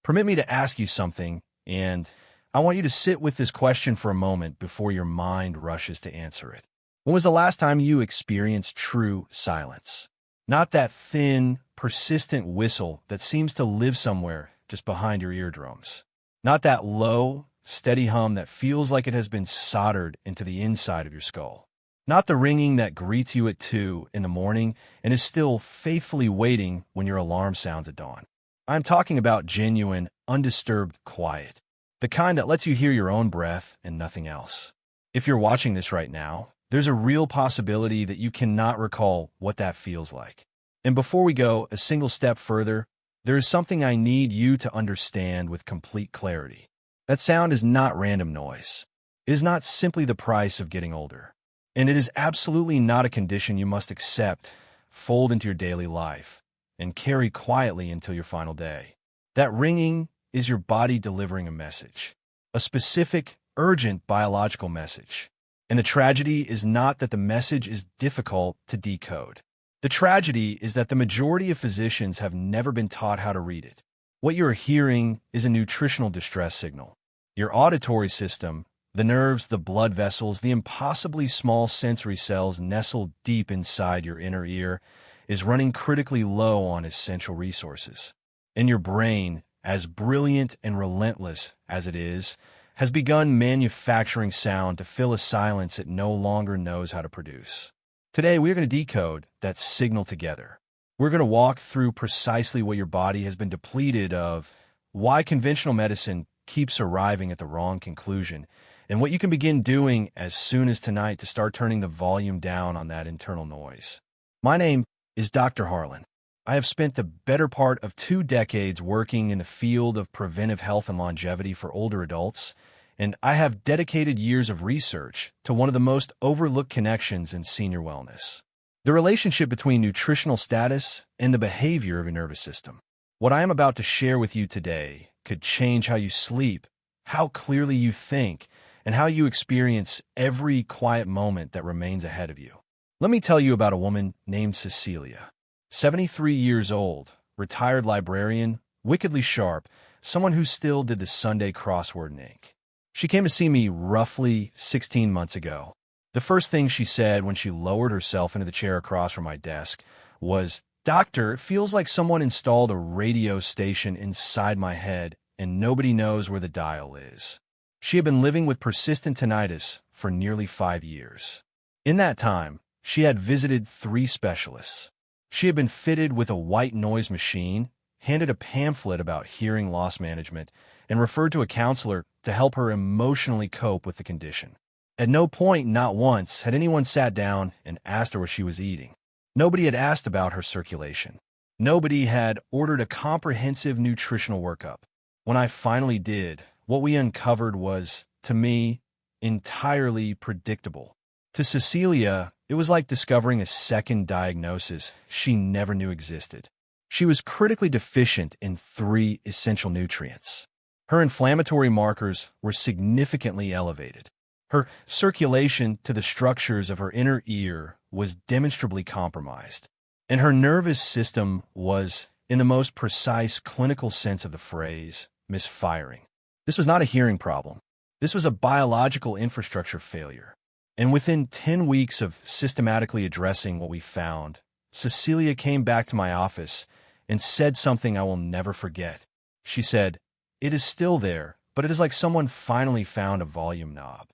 Permit me to ask you something, and I want you to sit with this question for a moment before your mind rushes to answer it. When was the last time you experienced true silence? Not that thin, persistent whistle that seems to live somewhere just behind your eardrums. Not that low, steady hum that feels like it has been soldered into the inside of your skull. Not the ringing that greets you at 2 in the morning and is still faithfully waiting when your alarm sounds at dawn. I'm talking about genuine, undisturbed quiet. The kind that lets you hear your own breath and nothing else. If you're watching this right now, there's a real possibility that you cannot recall what that feels like. And before we go a single step further, there is something I need you to understand with complete clarity. That sound is not random noise. It is not simply the price of getting older. And it is absolutely not a condition you must accept, fold into your daily life, and carry quietly until your final day. That ringing is your body delivering a message, a specific, urgent biological message. And the tragedy is not that the message is difficult to decode. The tragedy is that the majority of physicians have never been taught how to read it. What you're hearing is a nutritional distress signal. Your auditory system, the nerves, the blood vessels, the impossibly small sensory cells nestled deep inside your inner ear, is running critically low on essential resources. And your brain, as brilliant and relentless as it is, has begun manufacturing sound to fill a silence it no longer knows how to produce. Today, we're going to decode that signal together. We're going to walk through precisely what your body has been depleted of, why conventional medicine keeps arriving at the wrong conclusion, and what you can begin doing as soon as tonight to start turning the volume down on that internal noise. My name is Dr. Harlan. I have spent the better part of 2 decades working in the field of preventive health and longevity for older adults, and I have dedicated years of research to one of the most overlooked connections in senior wellness: the relationship between nutritional status and the behavior of your nervous system. What I am about to share with you today could change how you sleep, how clearly you think, and how you experience every quiet moment that remains ahead of you. Let me tell you about a woman named Cecilia. 73 years old, retired librarian, wickedly sharp, someone who still did the Sunday crossword in ink. She came to see me roughly 16 months ago. The first thing she said when she lowered herself into the chair across from my desk was, "Doctor, it feels like someone installed a radio station inside my head and nobody knows where the dial is." She had been living with persistent tinnitus for nearly 5 years. In that time, she had visited 3 specialists. She had been fitted with a white noise machine, handed a pamphlet about hearing loss management, and referred to a counselor to help her emotionally cope with the condition. At no point, not once, had anyone sat down and asked her what she was eating. Nobody had asked about her circulation. Nobody had ordered a comprehensive nutritional workup. When I finally did, what we uncovered was, to me, entirely predictable. To Cecilia, it was like discovering a second diagnosis she never knew existed. She was critically deficient in 3 essential nutrients. Her inflammatory markers were significantly elevated. Her circulation to the structures of her inner ear was demonstrably compromised. And her nervous system was, in the most precise clinical sense of the phrase, misfiring. This was not a hearing problem. This was a biological infrastructure failure. And within 10 weeks of systematically addressing what we found, Cecilia came back to my office and said something I will never forget. She said, "It is still there, but it is like someone finally found a volume knob."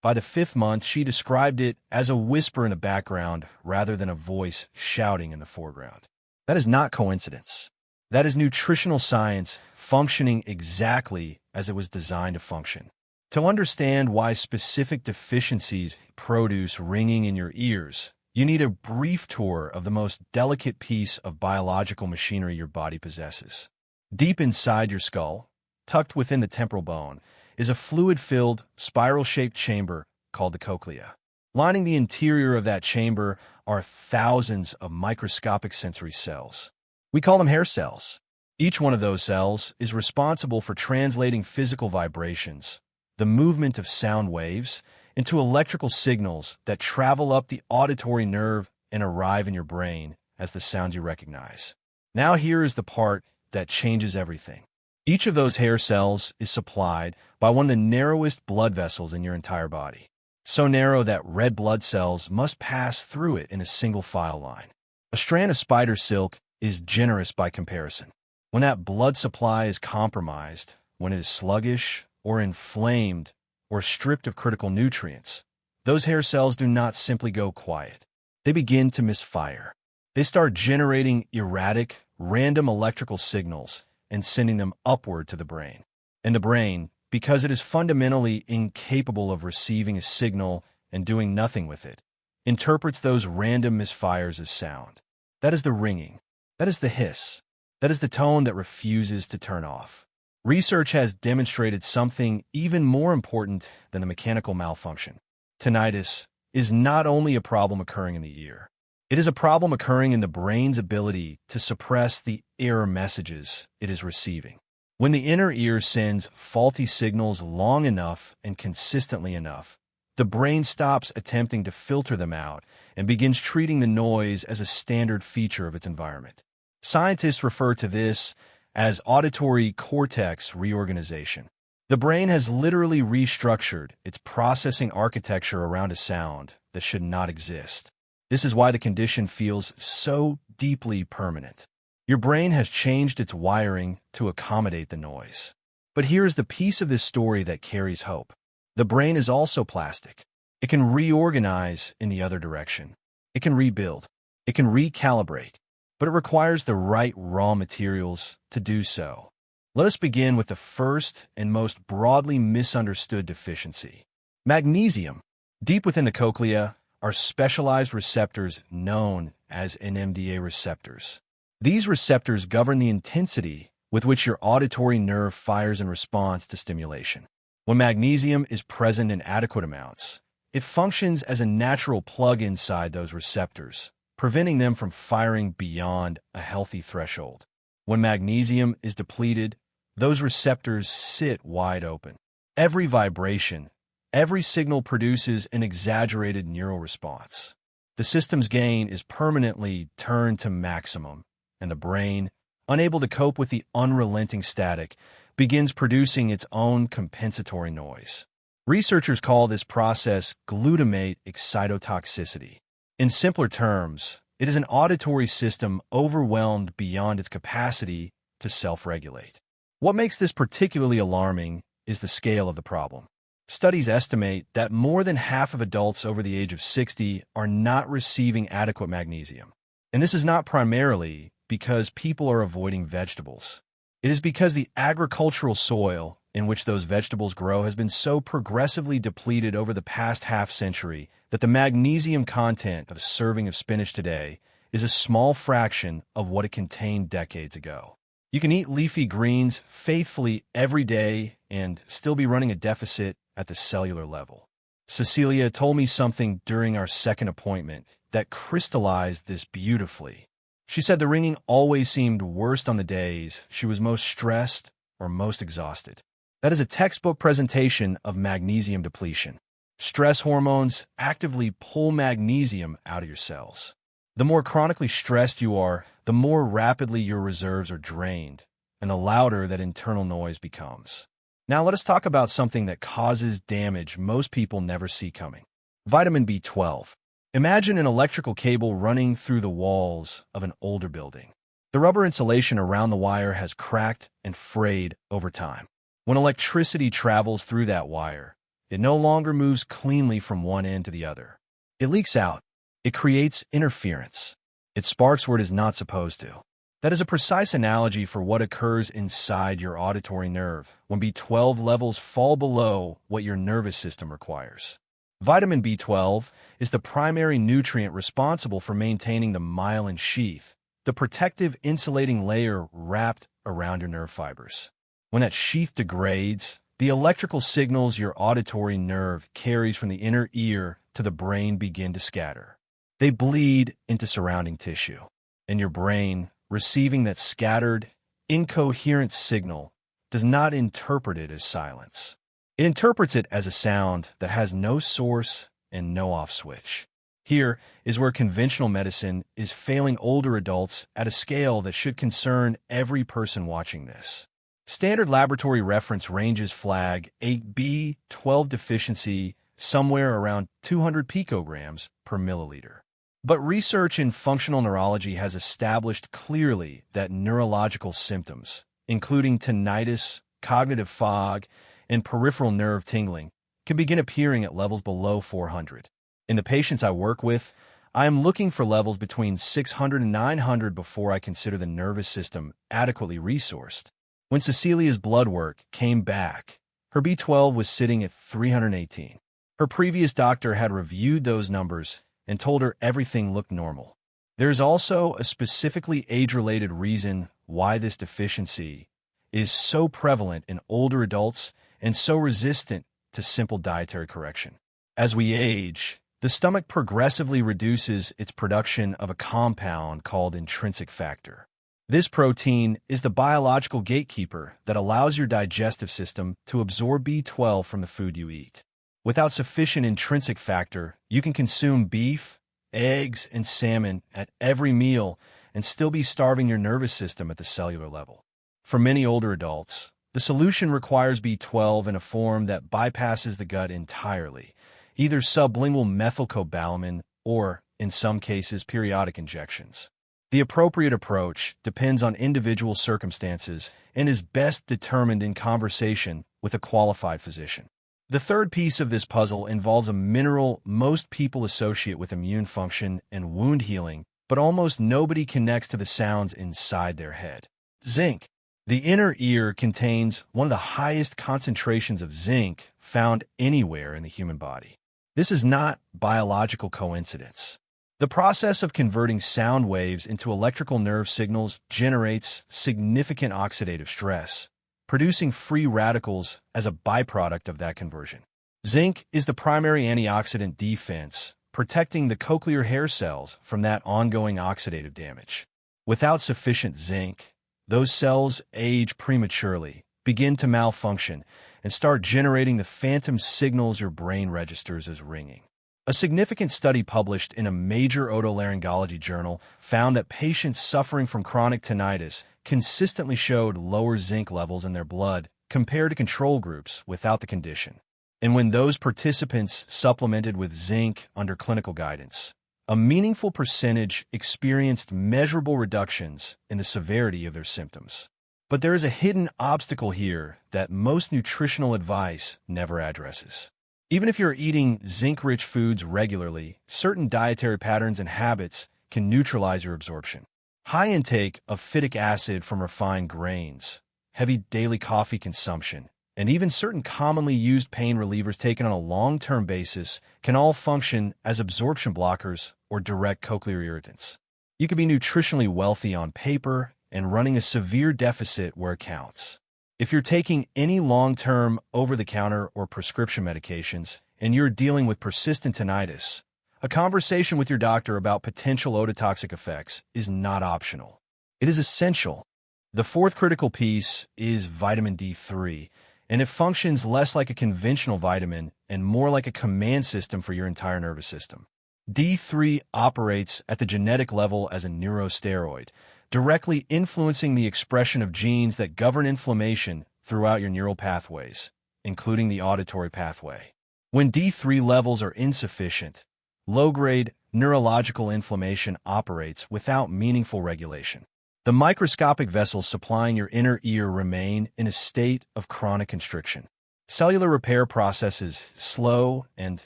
By the 5th month, she described it as a whisper in the background rather than a voice shouting in the foreground. That is not coincidence. That is nutritional science functioning exactly as it was designed to function. To understand why specific deficiencies produce ringing in your ears, you need a brief tour of the most delicate piece of biological machinery your body possesses. Deep inside your skull, tucked within the temporal bone, is a fluid-filled, spiral-shaped chamber called the cochlea. Lining the interior of that chamber are thousands of microscopic sensory cells. We call them hair cells. Each one of those cells is responsible for translating physical vibrations, the movement of sound waves, into electrical signals that travel up the auditory nerve and arrive in your brain as the sounds you recognize. Now here is the part that changes everything. Each of those hair cells is supplied by one of the narrowest blood vessels in your entire body, so narrow that red blood cells must pass through it in a single file line. A strand of spider silk is generous by comparison. When that blood supply is compromised, when it is sluggish or inflamed or stripped of critical nutrients, those hair cells do not simply go quiet. They begin to misfire. They start generating erratic, random electrical signals and sending them upward to the brain. And the brain, because it is fundamentally incapable of receiving a signal and doing nothing with it, interprets those random misfires as sound. That is the ringing. That is the hiss. That is the tone that refuses to turn off. Research has demonstrated something even more important than the mechanical malfunction. Tinnitus is not only a problem occurring in the ear. It is a problem occurring in the brain's ability to suppress the error messages it is receiving. When the inner ear sends faulty signals long enough and consistently enough, the brain stops attempting to filter them out and begins treating the noise as a standard feature of its environment. Scientists refer to this as auditory cortex reorganization. The brain has literally restructured its processing architecture around a sound that should not exist. This is why the condition feels so deeply permanent. Your brain has changed its wiring to accommodate the noise. But here is the piece of this story that carries hope. The brain is also plastic. It can reorganize in the other direction. It can rebuild. It can recalibrate. But it requires the right raw materials to do so. Let us begin with the first and most broadly misunderstood deficiency. Magnesium. Deep within the cochlea are specialized receptors known as NMDA receptors. These receptors govern the intensity with which your auditory nerve fires in response to stimulation. When magnesium is present in adequate amounts, it functions as a natural plug inside those receptors, preventing them from firing beyond a healthy threshold. When magnesium is depleted, those receptors sit wide open. Every vibration, every signal produces an exaggerated neural response. The system's gain is permanently turned to maximum, and the brain, unable to cope with the unrelenting static, begins producing its own compensatory noise. Researchers call this process glutamate excitotoxicity. In simpler terms, it is an auditory system overwhelmed beyond its capacity to self-regulate. What makes this particularly alarming is the scale of the problem. Studies estimate that more than half of adults over the age of 60 are not receiving adequate magnesium. And this is not primarily because people are avoiding vegetables. It is because the agricultural soil in which those vegetables grow has been so progressively depleted over the past half-century that the magnesium content of a serving of spinach today is a small fraction of what it contained decades ago. You can eat leafy greens faithfully every day and still be running a deficit at the cellular level. Cecilia told me something during our second appointment that crystallized this beautifully. She said the ringing always seemed worst on the days she was most stressed or most exhausted. That is a textbook presentation of magnesium depletion. Stress hormones actively pull magnesium out of your cells. The more chronically stressed you are, the more rapidly your reserves are drained, and the louder that internal noise becomes. Now let us talk about something that causes damage most people never see coming. Vitamin B12. Imagine an electrical cable running through the walls of an older building. The rubber insulation around the wire has cracked and frayed over time. When electricity travels through that wire, it no longer moves cleanly from one end to the other. It leaks out. It creates interference. It sparks where it is not supposed to. That is a precise analogy for what occurs inside your auditory nerve when B12 levels fall below what your nervous system requires. Vitamin B12 is the primary nutrient responsible for maintaining the myelin sheath, the protective insulating layer wrapped around your nerve fibers. When that sheath degrades, the electrical signals your auditory nerve carries from the inner ear to the brain begin to scatter. They bleed into surrounding tissue, and your brain, receiving that scattered, incoherent signal, does not interpret it as silence. It interprets it as a sound that has no source and no off switch. Here is where conventional medicine is failing older adults at a scale that should concern every person watching this. Standard laboratory reference ranges flag a B12 deficiency somewhere around 200 picograms per milliliter. But research in functional neurology has established clearly that neurological symptoms, including tinnitus, cognitive fog, and peripheral nerve tingling, can begin appearing at levels below 400. In the patients I work with, I am looking for levels between 600 and 900 before I consider the nervous system adequately resourced. When Cecilia's blood work came back, her B12 was sitting at 318. Her previous doctor had reviewed those numbers and told her everything looked normal. There's also a specifically age-related reason why this deficiency is so prevalent in older adults and so resistant to simple dietary correction. As we age, the stomach progressively reduces its production of a compound called intrinsic factor. This protein is the biological gatekeeper that allows your digestive system to absorb B12 from the food you eat. Without sufficient intrinsic factor, you can consume beef, eggs, and salmon at every meal and still be starving your nervous system at the cellular level. For many older adults, the solution requires B12 in a form that bypasses the gut entirely, either sublingual methylcobalamin or, in some cases, periodic injections. The appropriate approach depends on individual circumstances and is best determined in conversation with a qualified physician. The third piece of this puzzle involves a mineral most people associate with immune function and wound healing, but almost nobody connects to the sounds inside their head. Zinc. The inner ear contains one of the highest concentrations of zinc found anywhere in the human body. This is not biological coincidence. The process of converting sound waves into electrical nerve signals generates significant oxidative stress, producing free radicals as a byproduct of that conversion. Zinc is the primary antioxidant defense, protecting the cochlear hair cells from that ongoing oxidative damage. Without sufficient zinc, those cells age prematurely, begin to malfunction, and start generating the phantom signals your brain registers as ringing. A significant study published in a major otolaryngology journal found that patients suffering from chronic tinnitus consistently showed lower zinc levels in their blood compared to control groups without the condition. And when those participants supplemented with zinc under clinical guidance, a meaningful percentage experienced measurable reductions in the severity of their symptoms. But there is a hidden obstacle here that most nutritional advice never addresses. Even if you're eating zinc-rich foods regularly, certain dietary patterns and habits can neutralize your absorption. High intake of phytic acid from refined grains, heavy daily coffee consumption, and even certain commonly used pain relievers taken on a long-term basis can all function as absorption blockers or direct cochlear irritants. You can be nutritionally wealthy on paper and running a severe deficit where it counts. If you're taking any long-term over-the-counter or prescription medications and you're dealing with persistent tinnitus, a conversation with your doctor about potential ototoxic effects is not optional. It is essential. The fourth critical piece is vitamin D3, and it functions less like a conventional vitamin and more like a command system for your entire nervous system. D3 operates at the genetic level as a neurosteroid, directly influencing the expression of genes that govern inflammation throughout your neural pathways, including the auditory pathway. When D3 levels are insufficient, low-grade neurological inflammation operates without meaningful regulation. The microscopic vessels supplying your inner ear remain in a state of chronic constriction. Cellular repair processes slow and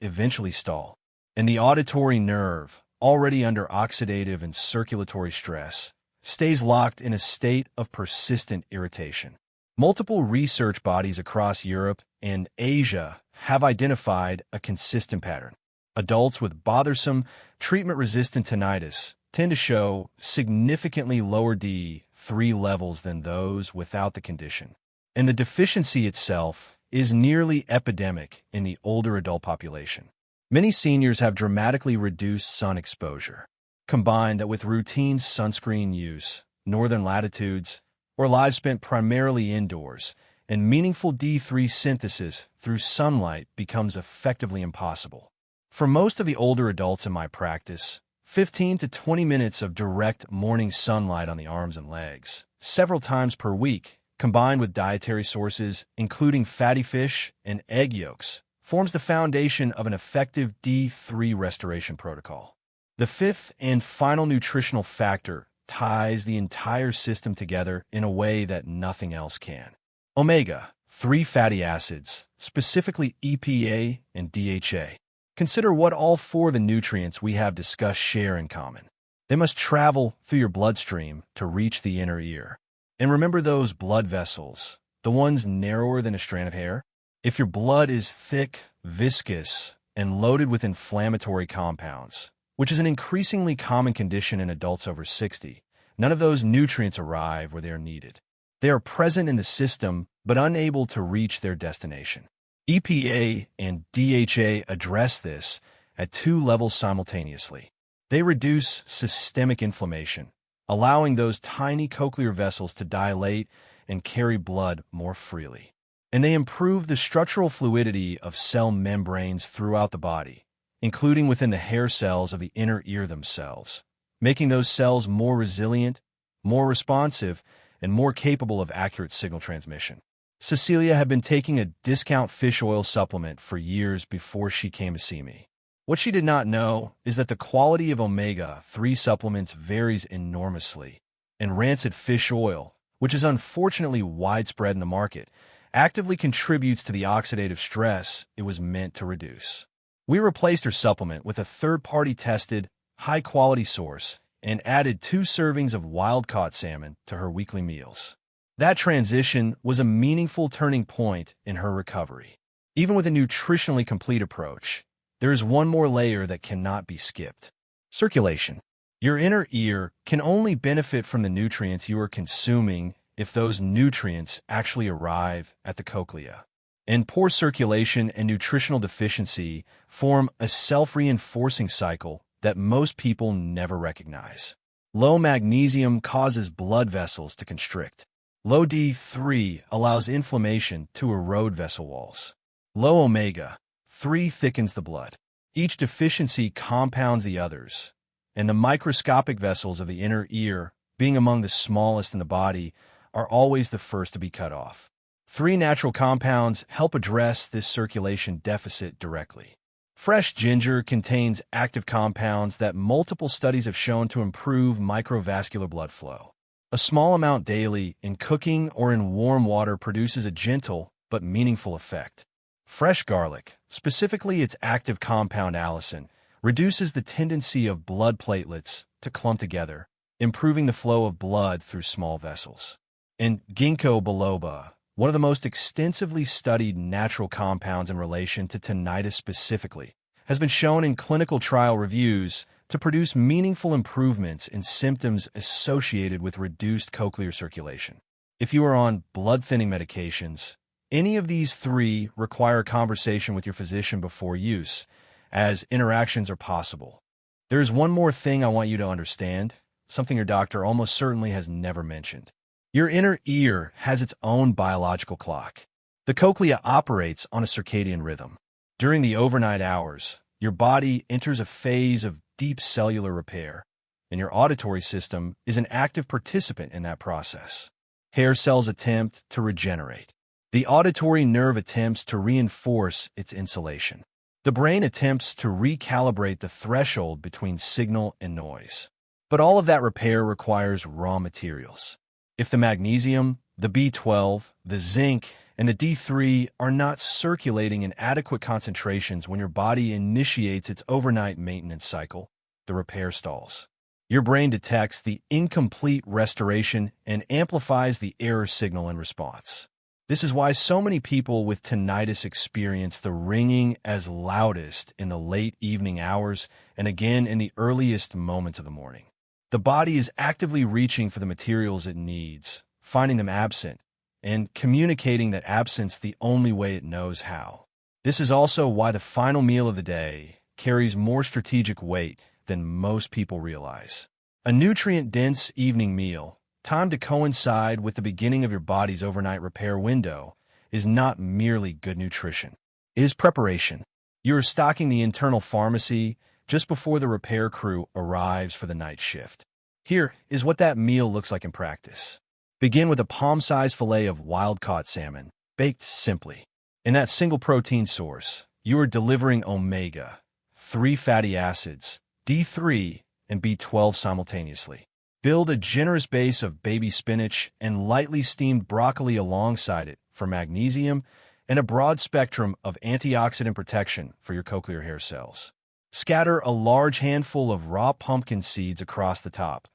eventually stall, and the auditory nerve, already under oxidative and circulatory stress, stays locked in a state of persistent irritation. Multiple research bodies across Europe and Asia have identified a consistent pattern. Adults with bothersome, treatment-resistant tinnitus tend to show significantly lower D3 levels than those without the condition. And the deficiency itself is nearly epidemic in the older adult population. Many seniors have dramatically reduced sun exposure. Combine that with routine sunscreen use, northern latitudes, or lives spent primarily indoors, and meaningful D3 synthesis through sunlight becomes effectively impossible. For most of the older adults in my practice, 15 to 20 minutes of direct morning sunlight on the arms and legs, several times per week, combined with dietary sources, including fatty fish and egg yolks, forms the foundation of an effective D3 restoration protocol. The fifth and final nutritional factor ties the entire system together in a way that nothing else can. Omega-3 fatty acids, specifically EPA and DHA. Consider what all four of the nutrients we have discussed share in common. They must travel through your bloodstream to reach the inner ear. And remember those blood vessels, the ones narrower than a strand of hair? If your blood is thick, viscous, and loaded with inflammatory compounds, which is an increasingly common condition in adults over 60, none of those nutrients arrive where they are needed. They are present in the system, but unable to reach their destination. EPA and DHA address this at two levels simultaneously. They reduce systemic inflammation, allowing those tiny cochlear vessels to dilate and carry blood more freely. And they improve the structural fluidity of cell membranes throughout the body, including within the hair cells of the inner ear themselves, making those cells more resilient, more responsive, and more capable of accurate signal transmission. Cecilia had been taking a discount fish oil supplement for years before she came to see me. What she did not know is that the quality of omega-3 supplements varies enormously, and rancid fish oil, which is unfortunately widespread in the market, actively contributes to the oxidative stress it was meant to reduce. We replaced her supplement with a third-party tested, high-quality source and added 2 servings of wild-caught salmon to her weekly meals. That transition was a meaningful turning point in her recovery. Even with a nutritionally complete approach, there is one more layer that cannot be skipped. Circulation. Your inner ear can only benefit from the nutrients you are consuming if those nutrients actually arrive at the cochlea. And poor circulation and nutritional deficiency form a self-reinforcing cycle that most people never recognize. Low magnesium causes blood vessels to constrict. Low D3 allows inflammation to erode vessel walls. Low omega-3 thickens the blood. Each deficiency compounds the others, and the microscopic vessels of the inner ear, being among the smallest in the body, are always the first to be cut off. 3 natural compounds help address this circulation deficit directly. Fresh ginger contains active compounds that multiple studies have shown to improve microvascular blood flow. A small amount daily in cooking or in warm water produces a gentle but meaningful effect. Fresh garlic, specifically its active compound allicin, reduces the tendency of blood platelets to clump together, improving the flow of blood through small vessels. And ginkgo biloba, one of the most extensively studied natural compounds in relation to tinnitus specifically, has been shown in clinical trial reviews to produce meaningful improvements in symptoms associated with reduced cochlear circulation. If you are on blood-thinning medications, any of these 3 require a conversation with your physician before use, as interactions are possible. There is one more thing I want you to understand, something your doctor almost certainly has never mentioned. Your inner ear has its own biological clock. The cochlea operates on a circadian rhythm. During the overnight hours, your body enters a phase of deep cellular repair, and your auditory system is an active participant in that process. Hair cells attempt to regenerate. The auditory nerve attempts to reinforce its insulation. The brain attempts to recalibrate the threshold between signal and noise. But all of that repair requires raw materials. If the magnesium, the B12, the zinc, and the D3 are not circulating in adequate concentrations when your body initiates its overnight maintenance cycle, the repair stalls. Your brain detects the incomplete restoration and amplifies the error signal in response. This is why so many people with tinnitus experience the ringing as loudest in the late evening hours and again in the earliest moments of the morning. The body is actively reaching for the materials it needs, finding them absent, and communicating that absence the only way it knows how. This is also why the final meal of the day carries more strategic weight than most people realize. A nutrient-dense evening meal, timed to coincide with the beginning of your body's overnight repair window, is not merely good nutrition. It is preparation. You are stocking the internal pharmacy just before the repair crew arrives for the night shift. Here is what that meal looks like in practice. Begin with a palm-sized fillet of wild-caught salmon, baked simply. In that single protein source, you are delivering omega-3 fatty acids, D3, and B12 simultaneously. Build a generous base of baby spinach and lightly steamed broccoli alongside it for magnesium and a broad spectrum of antioxidant protection for your cochlear hair cells. Scatter a large handful of raw pumpkin seeds across the top,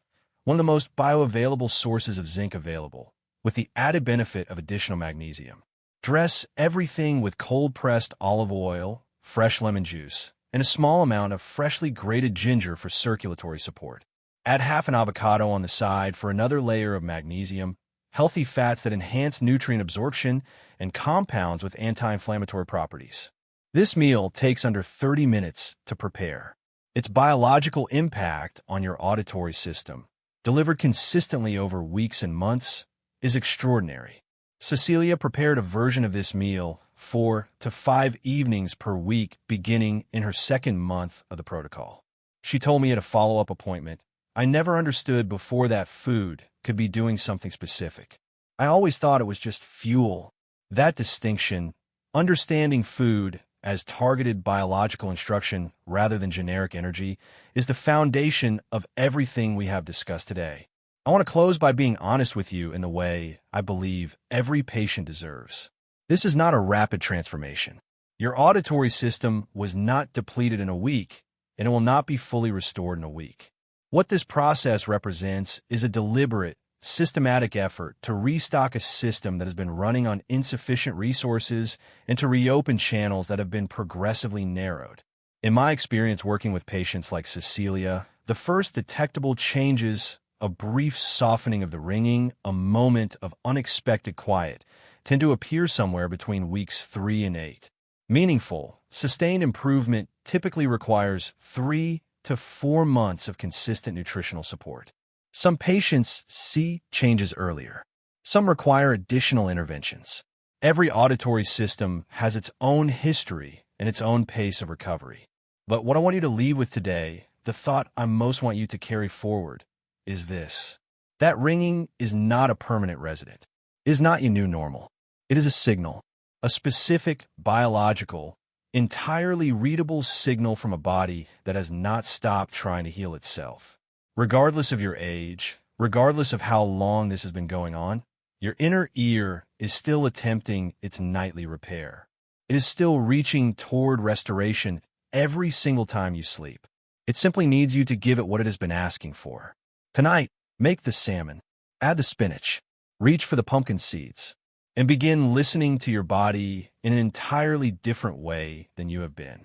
one of the most bioavailable sources of zinc available, with the added benefit of additional magnesium. Dress everything with cold-pressed olive oil, fresh lemon juice, and a small amount of freshly grated ginger for circulatory support. Add half an avocado on the side for another layer of magnesium, healthy fats that enhance nutrient absorption, and compounds with anti-inflammatory properties. This meal takes under 30 minutes to prepare. Its biological impact on your auditory system, delivered consistently over weeks and months, is extraordinary. Cecilia prepared a version of this meal 4 to 5 evenings per week beginning in her second month of the protocol. She told me at a follow-up appointment, "I never understood before that food could be doing something specific. I always thought it was just fuel." That distinction, understanding food as targeted biological instruction rather than generic energy, is the foundation of everything we have discussed today. I want to close by being honest with you in the way I believe every patient deserves. This is not a rapid transformation. Your auditory system was not depleted in a week, and it will not be fully restored in a week. What this process represents is a deliberate, systematic effort to restock a system that has been running on insufficient resources and to reopen channels that have been progressively narrowed. In my experience working with patients like Cecilia, the first detectable changes, a brief softening of the ringing, a moment of unexpected quiet, tend to appear somewhere between weeks 3 and 8. Meaningful, sustained improvement typically requires 3 to 4 months of consistent nutritional support. Some patients see changes earlier. Some require additional interventions. Every auditory system has its own history and its own pace of recovery. But what I want you to leave with today, the thought I most want you to carry forward, is this. That ringing is not a permanent resident. It is not your new normal. It is a signal, a specific biological, entirely readable signal from a body that has not stopped trying to heal itself. Regardless of your age, regardless of how long this has been going on, your inner ear is still attempting its nightly repair. It is still reaching toward restoration every single time you sleep. It simply needs you to give it what it has been asking for. Tonight, make the salmon, add the spinach, reach for the pumpkin seeds, and begin listening to your body in an entirely different way than you have been.